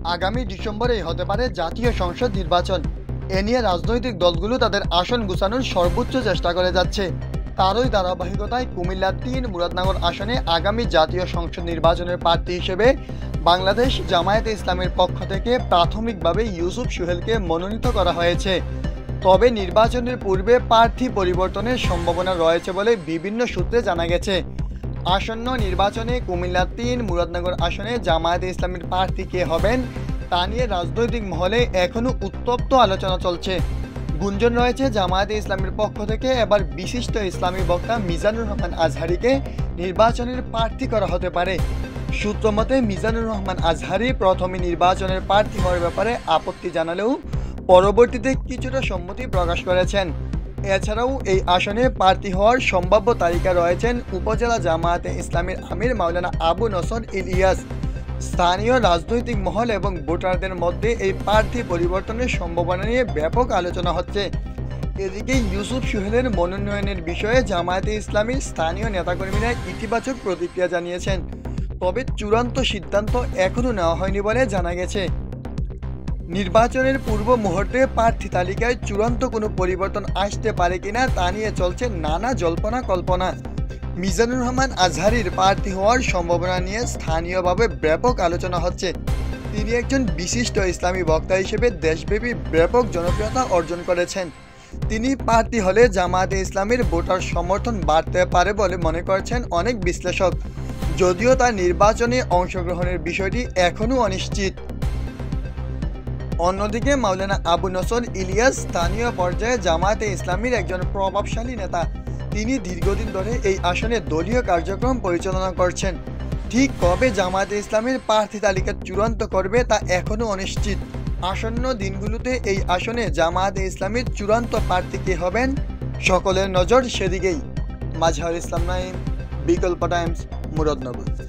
আগামী ডিসেম্বরেই হতে পারে জাতীয় সংসদ নির্বাচন। এ নিয়ে রাজনৈতিক দলগুলো তাদের আসন গুছানোর সর্বোচ্চ চেষ্টা করে যাচ্ছে। তারই ধারাবাহিকতায় কুমিল্লা-৩ মুরাদনগর আসনে আগামী জাতীয় সংসদ নির্বাচনের প্রার্থী হিসেবে বাংলাদেশ জামায়াতে ইসলামের পক্ষ থেকে প্রাথমিকভাবে ইউসুফ সোহেলকে মনোনীত করা হয়েছে। তবে নির্বাচনের পূর্বে প্রার্থী পরিবর্তনের সম্ভাবনা রয়েছে বলে বিভিন্ন সূত্রে জানা গেছে। আসন্ন নির্বাচনে কুমিল্লা-৩ মুরাদনগর আসনে জামায়াতে ইসলামের প্রার্থী কে হবেন তা নিয়ে রাজনৈতিক মহলে এখনও উত্তপ্ত আলোচনা চলছে। গুঞ্জন রয়েছে জামায়াতে ইসলামের পক্ষ থেকে এবার বিশিষ্ট ইসলামী বক্তা মিজানুর রহমান আজহারীকে নির্বাচনের প্রার্থী করা হতে পারে। সূত্রমতে মিজানুর রহমান আজহারী প্রথমে নির্বাচনের প্রার্থী হওয়ার ব্যাপারে আপত্তি জানালেও পরবর্তীতে কিছুটা সম্মতি প্রকাশ করেছেন। এছাড়াও এই আসনে প্রার্থী হওয়ার সম্ভাব্য তালিকা রয়েছেন উপজেলা জামায়াতে ইসলামীর আমির মাওলানা আবু নসর ইলিয়াস। স্থানীয় রাজনৈতিক মহল এবং ভোটারদের মধ্যে এই প্রার্থী পরিবর্তনের সম্ভাবনা নিয়ে ব্যাপক আলোচনা হচ্ছে। এদিকে ইউসুফ সোহেলের মনোনয়নের বিষয়ে জামায়াতে ইসলামীর স্থানীয় নেতাকর্মীরা ইতিবাচক প্রতিক্রিয়া জানিয়েছেন। তবে চূড়ান্ত সিদ্ধান্ত এখনও নেওয়া হয়নি বলে জানা গেছে। নির্বাচনের পূর্ব মুহূর্তে প্রার্থী তালিকায় চূড়ান্ত কোনো পরিবর্তন আসতে পারে কিনা তা নিয়ে চলছে নানা জল্পনা কল্পনা। মিজানুর রহমান আজহারীর প্রার্থী হওয়ার সম্ভাবনা নিয়ে স্থানীয়ভাবে ব্যাপক আলোচনা হচ্ছে। তিনি একজন বিশিষ্ট ইসলামী বক্তা হিসেবে দেশব্যাপী ব্যাপক জনপ্রিয়তা অর্জন করেছেন। তিনি প্রার্থী হলে জামায়াতে ইসলামীর ভোটার সমর্থন বাড়তে পারে বলে মনে করছেন অনেক বিশ্লেষক, যদিও তার নির্বাচনে অংশগ্রহণের বিষয়টি এখনও অনিশ্চিত। অন্যদিকে মাওলানা আবু নসর ইলিয়াস স্থানীয় পর্যায়ে জামায়াতে ইসলামীর একজন প্রভাবশালী নেতা। তিনি দীর্ঘদিন ধরে এই আসনে দলীয় কার্যক্রম পরিচালনা করছেন। ঠিক কবে জামায়াতে ইসলামীর প্রার্থী তালিকা চূড়ান্ত করবে তা এখনও অনিশ্চিত। আসন্ন দিনগুলোতে এই আসনে জামায়াতে ইসলামীর চূড়ান্ত প্রার্থী কে হবেন, সকলের নজর সেদিকেই। মাজহারুল ইসলাম নাঈম, বিকল্প টাইমস, মুরাদনগর।